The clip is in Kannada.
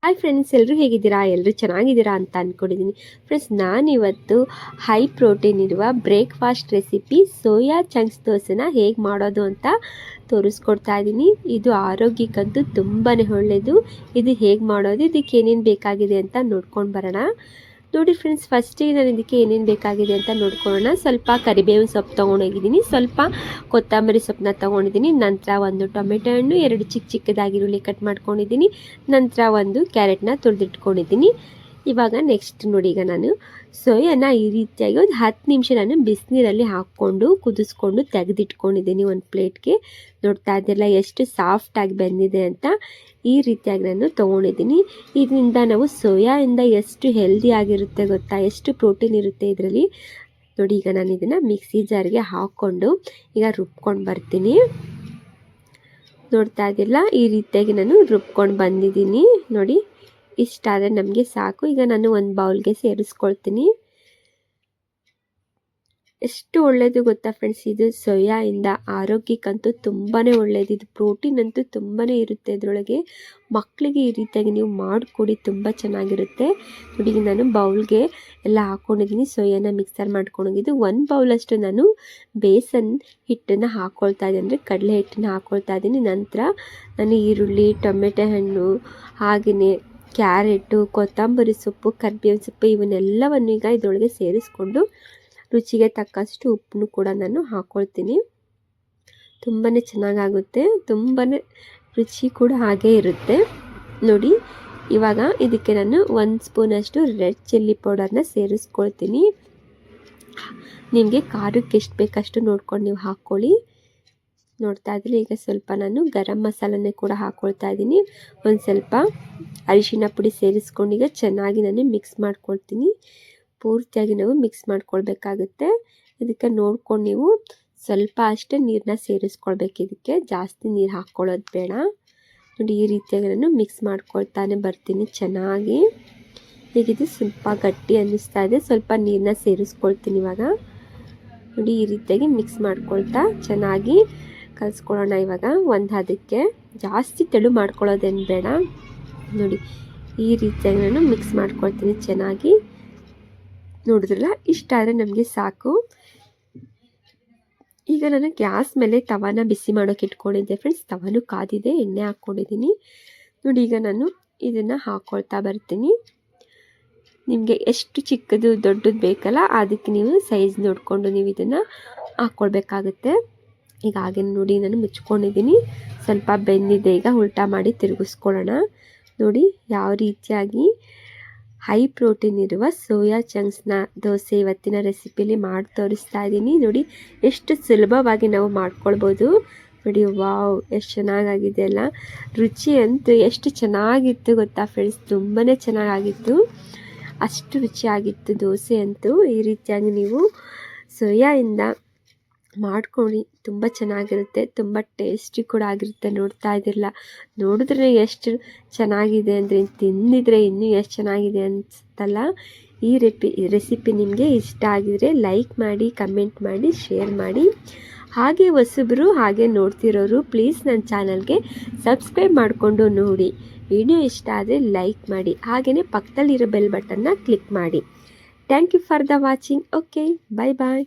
ಹಾಯ್ ಫ್ರೆಂಡ್ಸ್, ಎಲ್ಲರೂ ಹೇಗಿದ್ದೀರಾ? ಎಲ್ಲರೂ ಚೆನ್ನಾಗಿದ್ದೀರಾ ಅಂತ ಅಂದ್ಕೊಂಡಿದ್ದೀನಿ. ಫ್ರೆಂಡ್ಸ್, ನಾನಿವತ್ತು ಹೈ ಪ್ರೋಟೀನ್ ಇರುವ ಬ್ರೇಕ್ಫಾಸ್ಟ್ ರೆಸಿಪಿ ಸೋಯಾ ಚಂಕ್ಸ್ ದೋಸೆನ ಹೇಗೆ ಮಾಡೋದು ಅಂತ ತೋರಿಸ್ಕೊಡ್ತಾ ಇದ್ದೀನಿ. ಇದು ಆರೋಗ್ಯಕ್ಕಂತೂ ತುಂಬಾ ಒಳ್ಳೆಯದು. ಇದು ಹೇಗೆ ಮಾಡೋದು, ಇದಕ್ಕೆ ಏನೇನು ಬೇಕಾಗಿದೆ ಅಂತ ನೋಡ್ಕೊಂಡು ಬರೋಣ. ನೋಡಿ ಫ್ರೆಂಡ್ಸ್, ಫಸ್ಟಿಗೆ ನಾನು ಇದಕ್ಕೆ ಏನೇನು ಬೇಕಾಗಿದೆ ಅಂತ ನೋಡ್ಕೊಳ್ಳೋಣ. ಸ್ವಲ್ಪ ಕರಿಬೇವಿನ ಸೊಪ್ಪು ತೊಗೊಂಡೋಗಿದ್ದೀನಿ, ಸ್ವಲ್ಪ ಕೊತ್ತಂಬರಿ ಸೊಪ್ಪನ್ನ ತೊಗೊಂಡಿದ್ದೀನಿ, ನಂತರ ಒಂದು ಟೊಮೆಟೊ ಹಣ್ಣು, 2 ಚಿಕ್ಕದಾಗಿ ಈರುಳ್ಳಿ ಕಟ್ ಮಾಡ್ಕೊಂಡಿದ್ದೀನಿ, ನಂತರ ಒಂದು ಕ್ಯಾರೆಟ್ನ ತುರಿದಿಟ್ಕೊಂಡಿದ್ದೀನಿ. ಇವಾಗ ನೆಕ್ಸ್ಟ್ ನೋಡಿ, ಈಗ ನಾನು ಸೋಯಾನ ಈ ರೀತಿಯಾಗಿ ಒಂದು 10 ನಿಮಿಷ ನಾನು ಬಿಸಿನೀರಲ್ಲಿ ಹಾಕ್ಕೊಂಡು ಕುದಿಸ್ಕೊಂಡು ತೆಗೆದಿಟ್ಕೊಂಡಿದ್ದೀನಿ ಒಂದು ಪ್ಲೇಟ್ಗೆ. ನೋಡ್ತಾ ಇದ್ದಿಲ್ಲ ಎಷ್ಟು ಸಾಫ್ಟಾಗಿ ಬೆಂದಿದೆ ಅಂತ. ಈ ರೀತಿಯಾಗಿ ನಾನು ತೊಗೊಂಡಿದ್ದೀನಿ. ಇದರಿಂದ ನಾವು ಸೋಯಾಯಿಂದ ಎಷ್ಟು ಹೆಲ್ದಿ ಆಗಿರುತ್ತೆ ಗೊತ್ತಾ, ಎಷ್ಟು ಪ್ರೋಟೀನ್ ಇರುತ್ತೆ ಇದರಲ್ಲಿ. ನೋಡಿ, ಈಗ ನಾನು ಇದನ್ನು ಮಿಕ್ಸಿ ಜಾರ್ಗೆ ಹಾಕ್ಕೊಂಡು ಈಗ ರುಬ್ಕೊಂಡು ಬರ್ತೀನಿ. ನೋಡ್ತಾ ಇದ್ದಿಲ್ಲ, ಈ ರೀತಿಯಾಗಿ ನಾನು ರುಬ್ಕೊಂಡು ಬಂದಿದ್ದೀನಿ. ನೋಡಿ, ಇಷ್ಟಾದರೆ ನಮಗೆ ಸಾಕು. ಈಗ ನಾನು ಒಂದು ಬೌಲ್ಗೆ ಸೇರಿಸ್ಕೊಳ್ತೀನಿ. ಎಷ್ಟು ಒಳ್ಳೆಯದು ಗೊತ್ತಾ ಫ್ರೆಂಡ್ಸ್, ಇದು ಸೋಯಾಯಿಂದ ಆರೋಗ್ಯಕ್ಕಂತೂ ತುಂಬಾ ಒಳ್ಳೆಯದು. ಇದು ಪ್ರೋಟೀನ್ ಅಂತೂ ತುಂಬಾ ಇರುತ್ತೆ ಇದರೊಳಗೆ. ಮಕ್ಕಳಿಗೆ ಈ ರೀತಿಯಾಗಿ ನೀವು ಮಾಡಿಕೊಡಿ, ತುಂಬ ಚೆನ್ನಾಗಿರುತ್ತೆ. ನೋಡಿ, ನಾನು ಬೌಲ್ಗೆ ಎಲ್ಲ ಹಾಕ್ಕೊಂಡಿದ್ದೀನಿ. ಸೋಯಾನ ಮಿಕ್ಸರ್ ಮಾಡ್ಕೊಂಡೋಗಿದ್ದು 1 ಬೌಲಷ್ಟು ನಾನು ಬೇಸನ್ ಹಿಟ್ಟನ್ನು ಹಾಕ್ಕೊಳ್ತಾ ಇದ್ದೀನಿ, ಅಂದರೆ ಕಡಲೆ ಹಿಟ್ಟನ್ನು ಹಾಕ್ಕೊಳ್ತಾ ಇದ್ದೀನಿ. ನಂತರ ನಾನು ಈರುಳ್ಳಿ, ಟೊಮೆಟೊ ಹಣ್ಣು, ಹಾಗೆಯೇ ಕ್ಯಾರೆಟು, ಕೊತ್ತಂಬರಿ ಸೊಪ್ಪು, ಕರಿಬೇವಿನ ಸೊಪ್ಪು ಇವನ್ನೆಲ್ಲವನ್ನು ಈಗ ಇದರೊಳಗೆ ಸೇರಿಸ್ಕೊಂಡು ರುಚಿಗೆ ತಕ್ಕಷ್ಟು ಉಪ್ಪನ್ನು ಕೂಡ ನಾನು ಹಾಕ್ಕೊಳ್ತೀನಿ. ತುಂಬಾ ಚೆನ್ನಾಗಾಗುತ್ತೆ, ತುಂಬಾ ರುಚಿ ಕೂಡ ಹಾಗೇ ಇರುತ್ತೆ. ನೋಡಿ, ಇವಾಗ ಇದಕ್ಕೆ ನಾನು 1 ಸ್ಪೂನಷ್ಟು ರೆಡ್ ಚಿಲ್ಲಿ ಪೌಡರ್ನ ಸೇರಿಸ್ಕೊಳ್ತೀನಿ. ನಿಮಗೆ ಖಾರಕ್ಕೆ ಎಷ್ಟು ಬೇಕಷ್ಟು ನೋಡ್ಕೊಂಡು ನೀವು ಹಾಕ್ಕೊಳ್ಳಿ. ನೋಡ್ತಾ ಇದ್ದರೆ ಈಗ ಸ್ವಲ್ಪ ನಾನು ಗರಂ ಮಸಾಲನೇ ಕೂಡ ಹಾಕ್ಕೊಳ್ತಾ ಇದ್ದೀನಿ. ಒಂದು ಸ್ವಲ್ಪ ಅರಿಶಿನ ಪುಡಿ ಸೇರಿಸ್ಕೊಂಡು ಈಗ ಚೆನ್ನಾಗಿ ನಾನು ಮಿಕ್ಸ್ ಮಾಡ್ಕೊಳ್ತೀನಿ. ಪೂರ್ತಿಯಾಗಿ ನಾವು ಮಿಕ್ಸ್ ಮಾಡ್ಕೊಳ್ಬೇಕಾಗುತ್ತೆ. ಇದಕ್ಕೆ ನೋಡ್ಕೊಂಡು ನೀವು ಸ್ವಲ್ಪ ಅಷ್ಟೇ ನೀರನ್ನ ಸೇರಿಸ್ಕೊಳ್ಬೇಕು. ಇದಕ್ಕೆ ಜಾಸ್ತಿ ನೀರು ಹಾಕ್ಕೊಳ್ಳೋದು ಬೇಡ. ನೋಡಿ, ಈ ರೀತಿಯಾಗಿ ನಾನು ಮಿಕ್ಸ್ ಮಾಡ್ಕೊಳ್ತಾನೆ ಬರ್ತೀನಿ ಚೆನ್ನಾಗಿ. ಹೀಗಿದು ಸ್ವಲ್ಪ ಗಟ್ಟಿ ಅನ್ನಿಸ್ತಾ ಇದೆ, ಸ್ವಲ್ಪ ನೀರನ್ನ ಸೇರಿಸ್ಕೊಳ್ತೀನಿ ಇವಾಗ. ನೋಡಿ, ಈ ರೀತಿಯಾಗಿ ಮಿಕ್ಸ್ ಮಾಡ್ಕೊಳ್ತಾ ಚೆನ್ನಾಗಿ ಕಲಿಸ್ಕೊಳ್ಳೋಣ. ಇವಾಗ ಒಂದು ಹದಕ್ಕೆ ಜಾಸ್ತಿ ತೆಳು ಮಾಡ್ಕೊಳ್ಳೋದೇನು ಬೇಡ. ನೋಡಿ, ಈ ರೀತಿಯಾಗಿ ನಾನು ಮಿಕ್ಸ್ ಮಾಡ್ಕೊಳ್ತೀನಿ ಚೆನ್ನಾಗಿ. ನೋಡಿದ್ರಲ್ಲ, ಇಷ್ಟಾದರೆ ನಮಗೆ ಸಾಕು. ಈಗ ನಾನು ಗ್ಯಾಸ್ ಮೇಲೆ ತವಾನ ಬಿಸಿ ಮಾಡೋಕೆ ಇಟ್ಕೊಂಡಿದ್ದೆ ಫ್ರೆಂಡ್ಸ್. ತವಾನು ಕಾದಿದೆ, ಎಣ್ಣೆ ಹಾಕ್ಕೊಂಡಿದ್ದೀನಿ. ನೋಡಿ, ಈಗ ನಾನು ಇದನ್ನು ಹಾಕ್ಕೊಳ್ತಾ ಬರ್ತೀನಿ. ನಿಮಗೆ ಎಷ್ಟು ಚಿಕ್ಕದು ದೊಡ್ಡದು ಬೇಕಲ್ಲ, ಅದಕ್ಕೆ ನೀವು ಸೈಜ್ ನೋಡಿಕೊಂಡು ನೀವು ಇದನ್ನು ಹಾಕ್ಕೊಳ್ಬೇಕಾಗುತ್ತೆ. ಈಗ ಹಾಗೆ ನೋಡಿ, ನಾನು ಮುಚ್ಕೊಂಡಿದ್ದೀನಿ. ಸ್ವಲ್ಪ ಬೆಂದಿದೆ. ಈಗ ಉಲ್ಟಾ ಮಾಡಿ ತಿರುಗಿಸ್ಕೊಳ್ಳೋಣ. ನೋಡಿ, ಯಾವ ರೀತಿಯಾಗಿ ಹೈ ಪ್ರೋಟೀನ್ ಇರುವ ಸೋಯಾ ಚಂಕ್ಸ್ನ ದೋಸೆ ಇವತ್ತಿನ ರೆಸಿಪಿಲಿ ಮಾಡಿ ತೋರಿಸ್ತಾ ಇದ್ದೀನಿ. ನೋಡಿ, ಎಷ್ಟು ಸುಲಭವಾಗಿ ನಾವು ಮಾಡ್ಕೊಳ್ಬೋದು. ನೋಡಿ, ವಾವ್, ಎಷ್ಟು ಚೆನ್ನಾಗಾಗಿದೆ ಅಲ್ಲ. ರುಚಿ ಅಂತೂ ಎಷ್ಟು ಚೆನ್ನಾಗಿತ್ತು ಗೊತ್ತಾ ಫ್ರೆಂಡ್ಸ್, ತುಂಬಾ ಚೆನ್ನಾಗಿತ್ತು. ಅಷ್ಟು ರುಚಿಯಾಗಿತ್ತು ದೋಸೆ ಅಂತೂ. ಈ ರೀತಿಯಾಗಿ ನೀವು ಸೋಯಾಯಿಂದ ಮಾಡ್ಕೊಳ್ಳಿ, ತುಂಬ ಚೆನ್ನಾಗಿರುತ್ತೆ, ತುಂಬ ಟೇಸ್ಟಿ ಕೂಡ ಆಗಿರುತ್ತೆ. ನೋಡ್ತಾ ಇದ್ದಿರಲ್ಲ, ನೋಡಿದ್ರೆ ಎಷ್ಟು ಚೆನ್ನಾಗಿದೆ ಅಂದರೆ ತಿಂದಿದ್ರೆ ಇನ್ನೂ ಎಷ್ಟು ಚೆನ್ನಾಗಿದೆ ಅನಿಸುತ್ತಲ್ಲ. ಈ ರೆಸಿಪಿ ನಿಮಗೆ ಇಷ್ಟ ಆಗಿದರೆ ಲೈಕ್ ಮಾಡಿ, ಕಮೆಂಟ್ ಮಾಡಿ, ಶೇರ್ ಮಾಡಿ. ಹಾಗೆ ಹೊಸಬರು ಹಾಗೆ ನೋಡ್ತಿರೋರು ಪ್ಲೀಸ್ ನನ್ನ ಚಾನಲ್ಗೆ ಸಬ್ಸ್ಕ್ರೈಬ್ ಮಾಡಿಕೊಂಡು ನೋಡಿ. ವಿಡಿಯೋ ಇಷ್ಟ ಆದರೆ ಲೈಕ್ ಮಾಡಿ, ಹಾಗೆಯೇ ಪಕ್ಕದಲ್ಲಿರೋ ಬೆಲ್ ಬಟನ್ನ ಕ್ಲಿಕ್ ಮಾಡಿ. Thank you for the watching. Okay, bye bye.